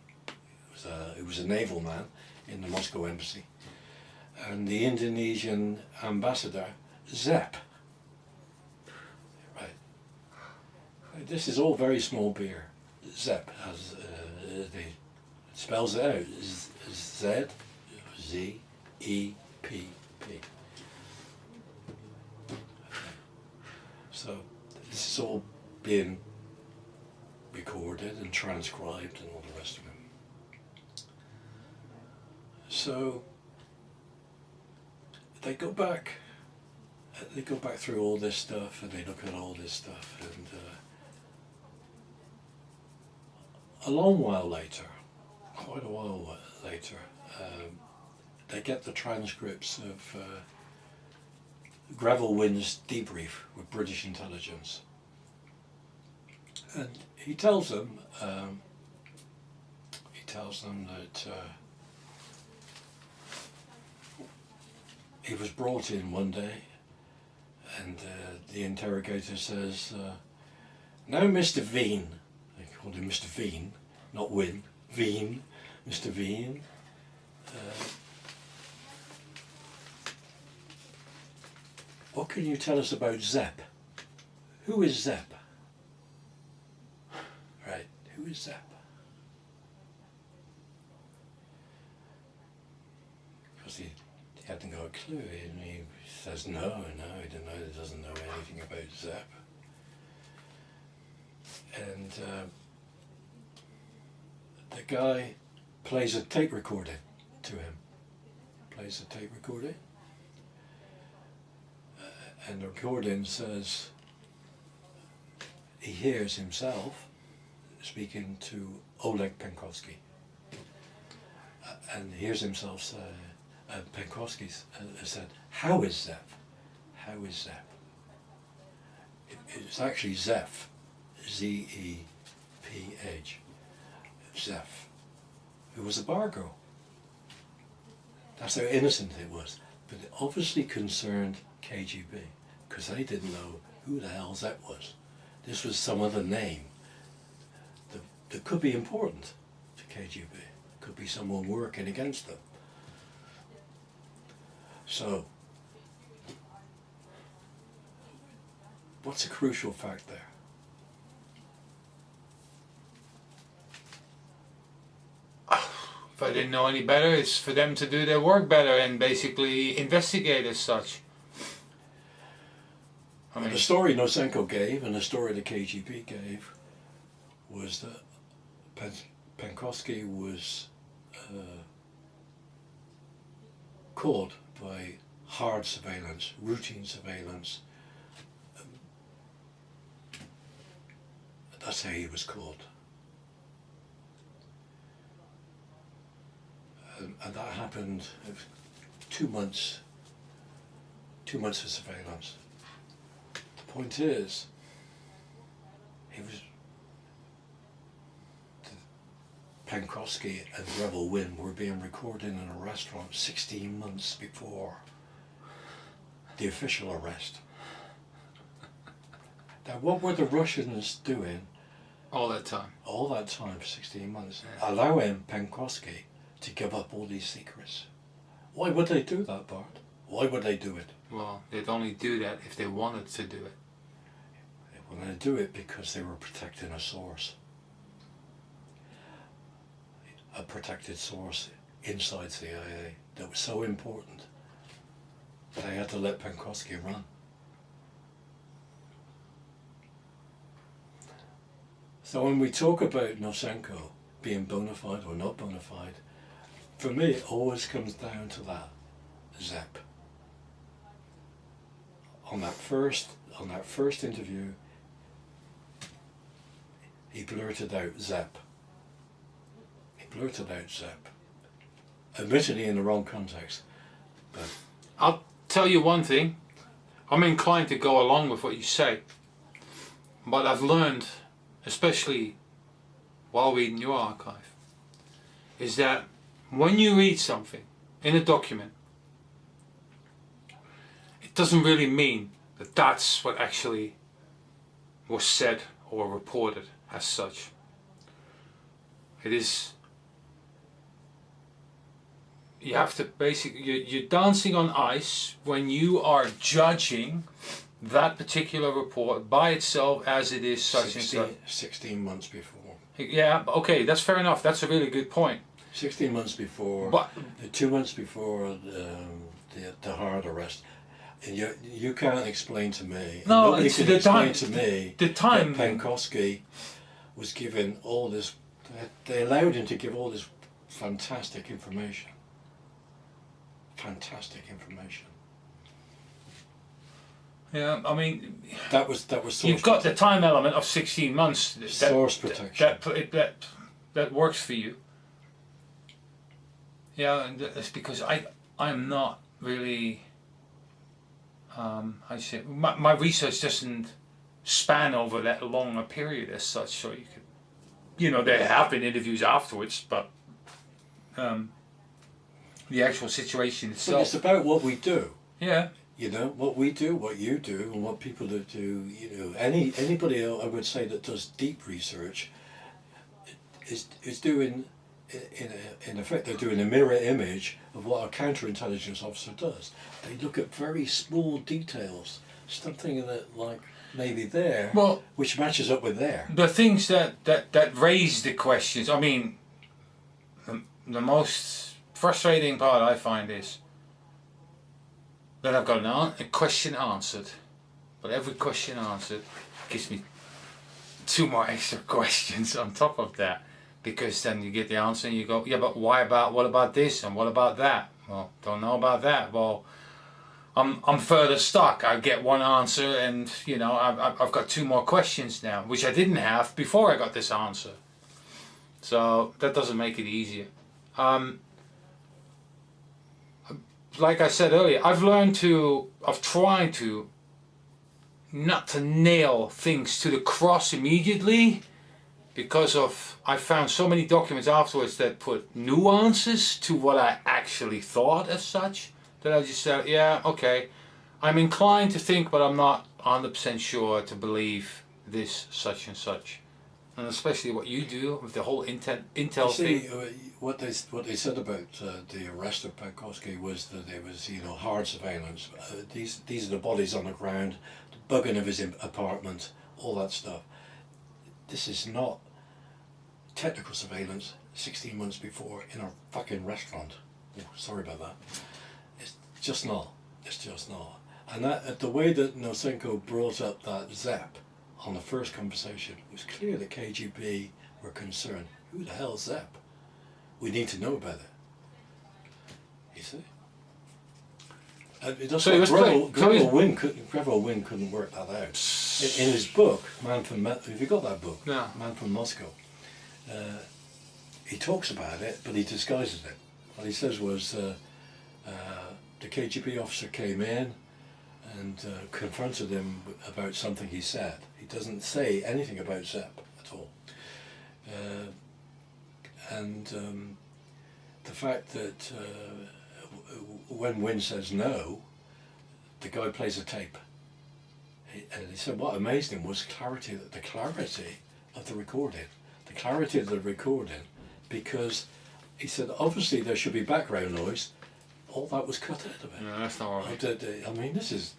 who was a naval man in the Moscow embassy, and the Indonesian ambassador Zep. Right. This is all very small beer. Zep has spells it out. Z-Z-E-P-P. So this is all being recorded and transcribed and all the rest of it. so they go back through all this stuff, and they look at all this stuff, and a long while later, quite a while later, they get the transcripts of Gravel Wynn's debrief with British intelligence, and he tells them that he was brought in one day, and the interrogator says, "Now, Mr. Veen," they called him Mr. Veen, not Wynn, Veen, Mr. Veen. What can you tell us about Zepp? Who is Zepp? Right, who is Zepp? Because he hadn't got a clue, and he says no, he doesn't know anything about Zepp. And the guy plays a tape recording to him. And the recording says he hears himself speaking to Oleg Penkovsky. And hears himself say, Penkovsky said, "How is Zepp? How is Zepp?" It's actually Zeph, Z-E-P-H, Zeph, who was a bar girl. That's how innocent it was. But it obviously concerned KGB, because they didn't know who the hell Zepp was. This was some other name that could be important to KGB. Could be someone working against them. So, what's a crucial fact there? If I didn't know any better, it's for them to do their work better and basically investigate as such. The story Nosenko gave and the story the KGB gave was that Penkovsky was caught by hard surveillance, routine surveillance. That's how he was caught. And that happened 2 months. 2 months of surveillance. The point is, Penkovsky and Gravel Wynn were being recorded in a restaurant 16 months before the official arrest. Now, what were the Russians doing all that time? All that time for 16 months, allowing Penkovsky to give up all these secrets. Why would they do that, Bart? Why would they do it? Well, they'd only do that if they wanted to do it. They wanted to do it because they were protecting a source. A protected source inside CIA that was so important that they had to let Penkovsky run. So when we talk about Nosenko being bona fide or not bona fide, for me it always comes down to that, Zepp. On that first interview, he blurted out Zepp. Admittedly in the wrong context, but I'll tell you one thing. I'm inclined to go along with what you say, but I've learned, especially while reading your archive, is that when you read something in a document, it doesn't really mean that that's what actually was said or reported as such. It is, you have to basically, you're dancing on ice when you are judging that particular report by itself as it is such 16 months before. Yeah, okay, that's fair enough. That's a really good point. 16 months before, but 2 months before the hard arrest. And you can't explain to me, no, nobody it's can the explain time, to me the time that Penkovsky was given all this, they allowed him to give all this fantastic information. fantastic information. Yeah, I mean, That was source you've got the time element of 16 months. Source protection. That works for you. Yeah, and that's because I am not really. I say my research doesn't span over that long a period as such. So you could, there have been interviews afterwards, but the actual situation But itself. it's about what we do. Yeah. What we do, what you do, and what people that do. Anybody I would say that does deep research is doing, in effect, they're doing a mirror image of what a counterintelligence officer does. They look at very small details, something that like maybe there, which matches up with there. The things that raise the questions. I mean, the most frustrating part I find is that I've got a question answered, but every question answered gives me 2 more extra questions on top of that, because then you get the answer and you go, yeah, but what about this and what about that? Well, don't know about that. Well, I'm further stuck. I get one answer and I've got 2 more questions now, which I didn't have before I got this answer. So that doesn't make it easier. Like I said earlier, I've tried to not to nail things to the cross immediately, because I found so many documents afterwards that put nuances to what I actually thought as such, that I just said, yeah, okay, I'm inclined to think, but I'm not 100% sure to believe this such and such. And especially what you do with the whole intel thing. What they said about the arrest of Pankowski was that it was hard surveillance. These are the bodies on the ground, the bugging of his apartment, all that stuff. This is not technical surveillance 16 months before in a fucking restaurant. Oh, sorry about that. It's just not. It's just not. And the way that Nosenko brought up that ZEP on the first conversation, it was clear that KGB were concerned. Who the hell's ZEP? We need to know about it. You see? Greville Wynne couldn't work that out. In his book, have you got that book? No. Man from Moscow. He talks about it, but he disguises it. What he says was the KGB officer came in and confronted him about something he said. He doesn't say anything about ZEP at all. The fact that when Wynne says no, the guy plays a tape. And he said what amazed him was the clarity of the recording. The clarity of the recording, because he said obviously there should be background noise. All that was cut out of it. No, that's not right. I mean, this is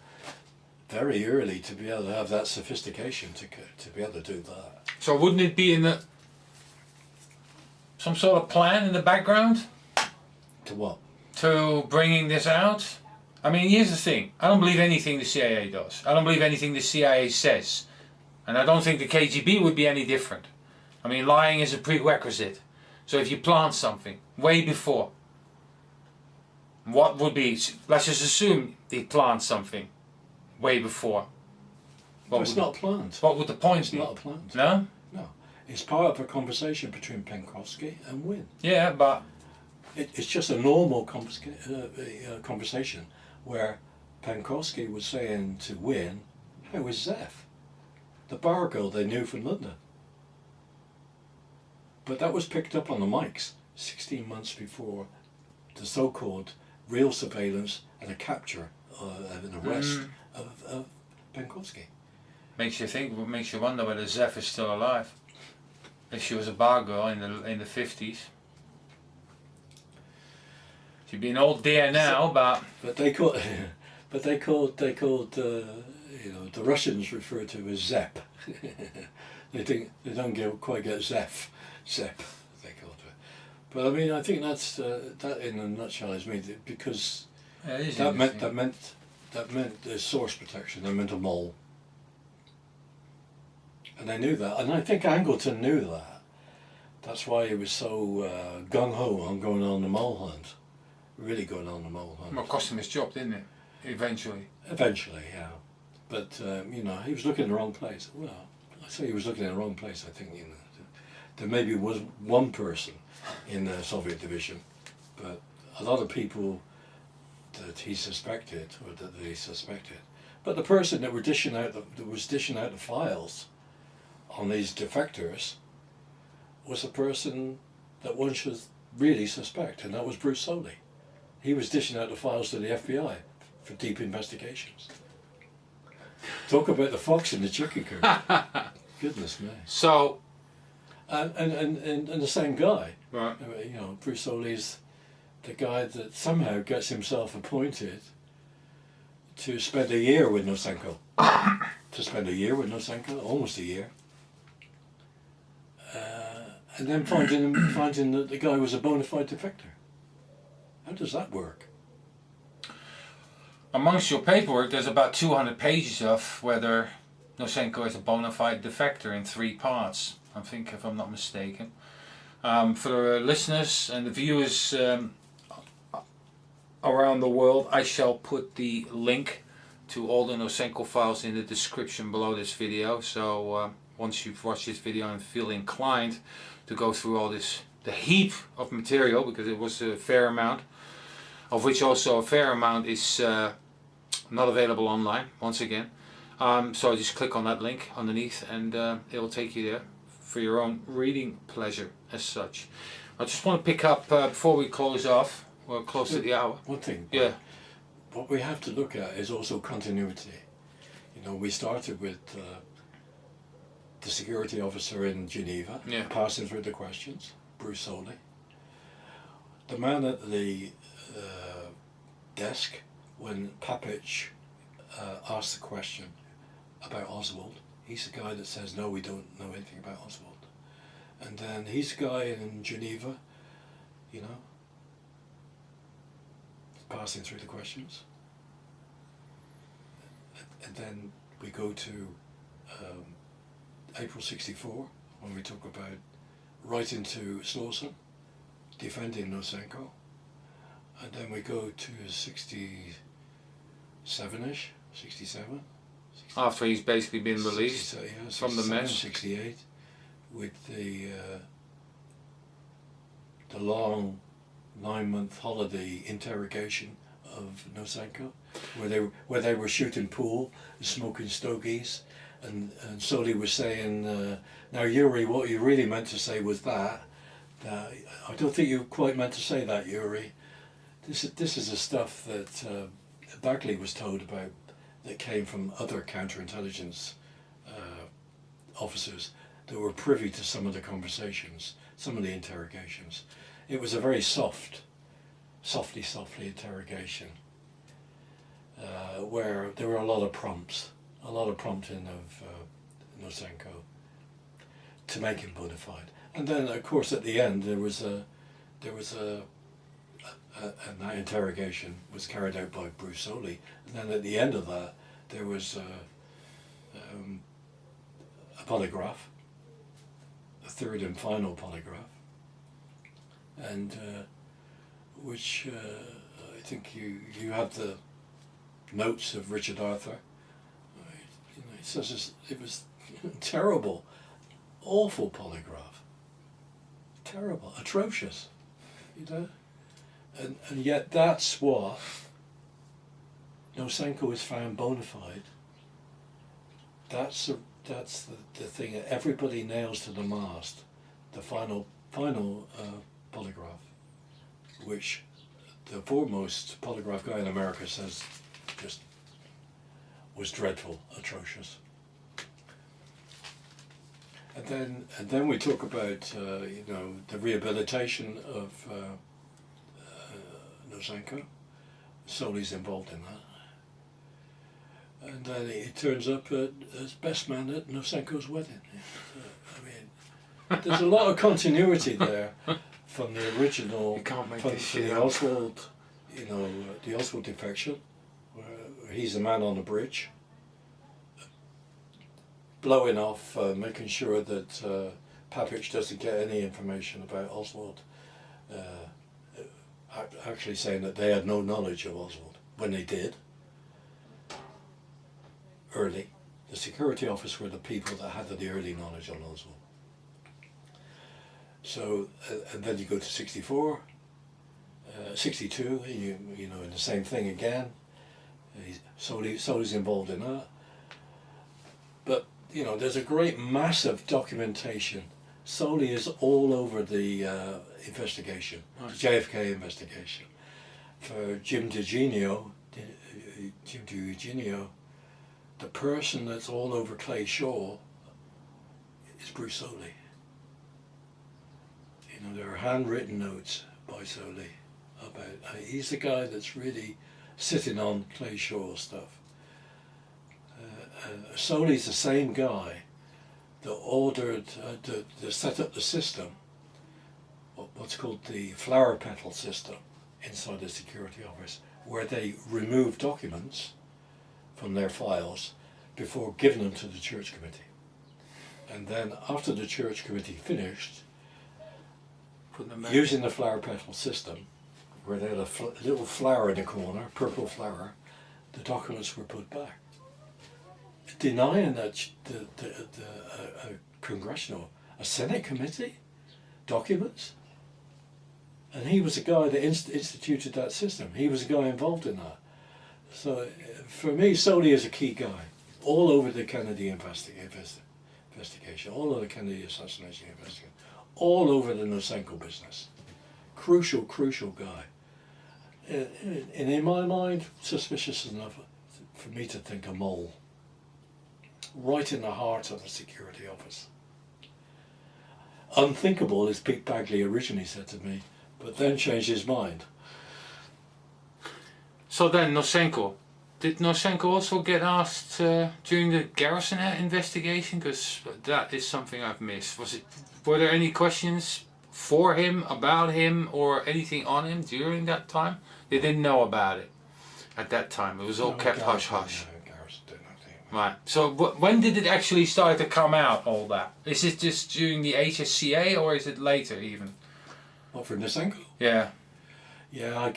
very early to be able to have that sophistication to be able to do that. So wouldn't it be in some sort of plan in the background? To what? To bringing this out? I mean, here's the thing. I don't believe anything the CIA does. I don't believe anything the CIA says. And I don't think the KGB would be any different. I mean, lying is a prerequisite. So if you plant something way before, what would be, let's just assume they plant something way before. It's not planned. What would the point It's be? not planned. No? No. It's part of a conversation between Pankowski and Wynne. Yeah, but... It's just a normal conversation where Pankowski was saying to Wynne, how is Zeph? The bar girl they knew from London. But that was picked up on the mics 16 months before the so-called real surveillance and a capture, an arrest of Pankowski. Makes you wonder whether Zeph is still alive. If she was a bar girl in the 50s. She'd be an old dear now, but they called the Russians refer to as Zep. they don't quite get Zep, they called it. But I mean, I think that's that in a nutshell is me, because that meant the source protection. That meant a mole, and they knew that, and I think Angleton knew that. That's why he was so gung ho on going on the mole hunt. really going on the mole hunt. Well, it cost him his job, didn't it? Eventually. Eventually, yeah. But you know, he was looking in the wrong place. Well, I say he was looking in the wrong place. I think, you know, there maybe was one person in the Soviet division, but a lot of people that he suspected, or that they suspected. But the person that was dishing out the files on these defectors was a person that one should really suspect, and that was Bruce Soley. He was dishing out the files to the FBI for deep investigations. Talk about the fox in the chicken coop. Goodness me. So, and the same guy. right. You know, Bruce Soley's the guy that somehow gets himself appointed to spend a year with Nosenko. Almost a year. And then finding that the guy was a bona fide defector. How does that work? Amongst your paperwork, there's about 200 pages of whether Nosenko is a bona fide defector in 3 parts, I think, if I'm not mistaken. For the listeners and the viewers around the world, I shall put the link to all the Nosenko files in the description below this video. So once you've watched this video and feel inclined to go through all this, the heap of material, because it was a fair amount, of which also a fair amount is not available online, once again. So just click on that link underneath and it will take you there for your own reading pleasure as such. I just want to pick up, before we close off, we're close to the hour. One thing. Yeah. What we have to look at is also continuity. You know, we started with the security officer in Geneva, yeah, passing through the questions, Bruce Soley. The man at the desk, when Papic asked the question about Oswald, he's the guy that says, no, we don't know anything about Oswald. And then he's the guy in Geneva, you know, passing through the questions. And then we go to April '64, when we talk about writing to Slauson, defending Nosenko. And then we go to 67-ish, 67. After he's basically been released from the mess. 68, with the long 9-month holiday interrogation of Nosenko, where they were shooting pool, smoking stogies, and Soley was saying, now Yuri, what you really meant to say was that. I don't think you quite meant to say that, Yuri. This is the stuff that Bagley was told about, that came from other counterintelligence officers that were privy to some of the conversations, some of the interrogations. It was a very softly interrogation, where there were a lot of prompting of Nosenko to make him bona fide. And then, of course, at the end and that interrogation was carried out by Bruce Soley. And then at the end of that, there was a polygraph, a third and final polygraph, and which I think you have the notes of Richard Arthur. You know, he says it was terrible, awful polygraph, terrible, atrocious, you know. And yet that's what Nosenko is found bona fide. That's the thing that everybody nails to the mast. The final polygraph, which the foremost polygraph guy in America says just was dreadful, atrocious. And then we talk about you know, the rehabilitation of Nosenko. Soley's involved in that. And then he turns up as best man at Nosenko's wedding. I mean, there's a lot of continuity there from the original, from the Oswald, you know, the Oswald defection, where he's a man on a bridge, blowing off, making sure that Papic doesn't get any information about Oswald actually saying that they had no knowledge of Oswald when they did. Early, the security office were the people that had the early knowledge on Oswald. So, and then you go to 64, 62, you know, in the same thing again. Solly's involved in that. But, you know, there's a great massive documentation. Solly is all over the investigation, the JFK investigation. For Jim DiEugenio, the person that's all over Clay Shaw is Bruce Solly. You know, there are handwritten notes by Solly about, he's the guy that's really sitting on Clay Shaw's stuff. Solly's the same guy that ordered, to set up the system, what's called the flower petal system inside the security office, where they remove documents from their files before giving them to the church committee. And then after the church committee finished, using the flower petal system, where they had a little flower in the corner, purple flower, the documents were put back. Denying that a Senate committee documents, and he was the guy that instituted that system. He was the guy involved in that. So for me, Solly is a key guy all over the Kennedy investigation, all over the Kennedy assassination investigation, all over the Nosenko business. Crucial guy. And in my mind, suspicious enough for me to think a mole. Right in the heart of the security office. Unthinkable, as Pete Bagley originally said to me, but then changed his mind. So then Nosenko. Did Nosenko also get asked during the Garrison investigation? Because that is something I've missed. Were there any questions for him, about him, or anything on him during that time? They didn't know about it at that time. It was all kept hush-hush. Right. So when did it actually start to come out, all that? Is it just during the HSCA or is it later even? What, for Nosenko? Yeah. Yeah,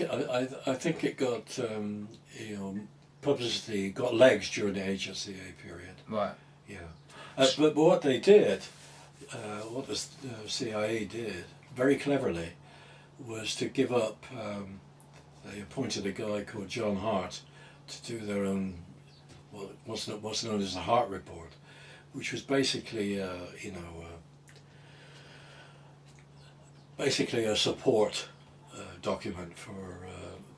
I think it got, you know, publicity, got legs during the HSCA period. Right. Yeah. But what they did, what the CIA did, very cleverly, was to give up, they appointed a guy called John Hart to do their own, what's known as the Hart Report, which was basically, you know, basically a support document for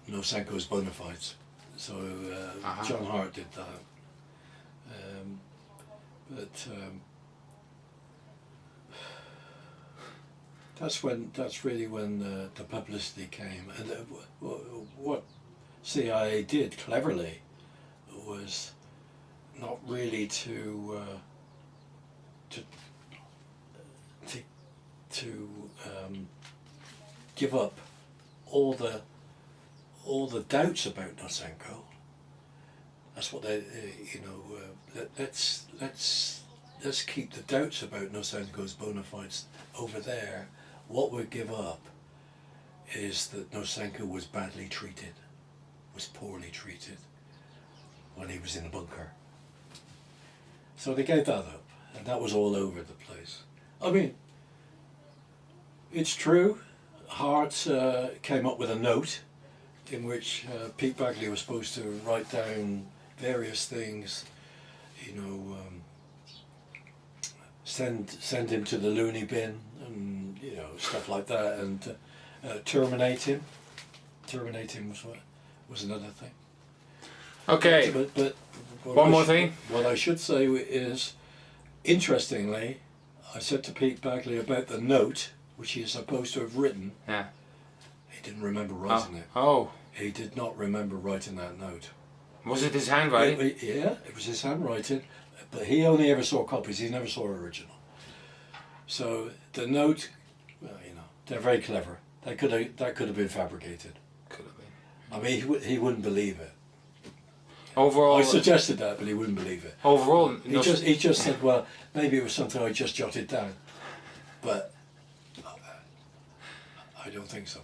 Nosenko's bona fides. So John Hart did that. That's really when the publicity came, and what CIA did cleverly was not really to give up all the doubts about Nosenko. That's what they, you know. Let's keep the doubts about Nosenko's bona fides over there. What we give up is that Nosenko was badly treated, was poorly treated when he was in the bunker. So they gave that up, and that was all over the place. I mean, it's true. Hart came up with a note in which Pete Bagley was supposed to write down various things, you know, send him to the loony bin, and you know, stuff like that, and terminate him. Terminate him was another thing. Okay. But one more thing. What I should say is, interestingly, I said to Pete Bagley about the note which he is supposed to have written. Yeah. He didn't remember writing it. Oh. He did not remember writing that note. Was it his handwriting? Yeah, it was his handwriting, but he only ever saw copies. He never saw original. So the note, well, you know, they're very clever. That could have been fabricated. Could have been. I mean, he wouldn't believe it. Overall, I suggested that, but he wouldn't believe it. Overall, he just said, well, maybe it was something I just jotted down, but I don't think so.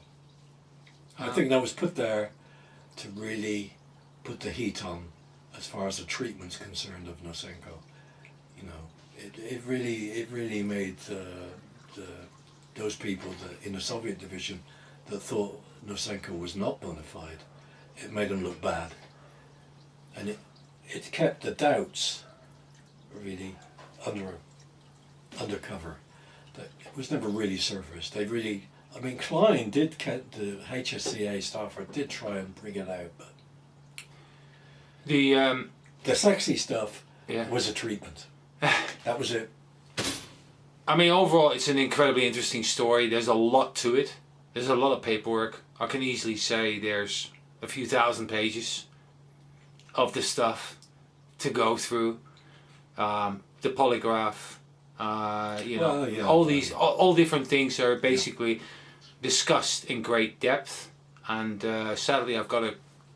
I think that was put there to really put the heat on as far as the treatment's concerned of Nosenko. You know, it really made those people in the Soviet division that thought Nosenko was not bona fide, it made them look bad. And it kept the doubts really undercover. That it was never really surfaced. They really, I mean, Klein the HSCA staffer did try and bring it out, but the sexy stuff yeah. was a treatment. That was it. I mean, overall, it's an incredibly interesting story. There's a lot to it. There's a lot of paperwork. I can easily say there's a few thousand pages of the stuff to go through. The polygraph, you know, Well, yeah, all different things are basically discussed in great depth. And sadly, I've got to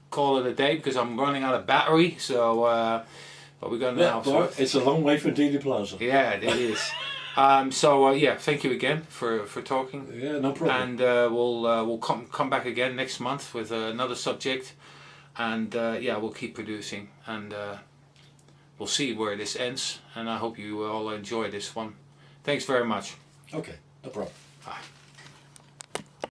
call it a day because I'm running out of battery. So, but we're going to now. But it's a long way from Dealey Plaza. Yeah, it is. Yeah, thank you again for talking. Yeah, no problem. And we'll come back again next month with another subject, and we'll keep producing, and we'll see where this ends. And I hope you all enjoy this one. Thanks very much. Okay, no problem. Bye.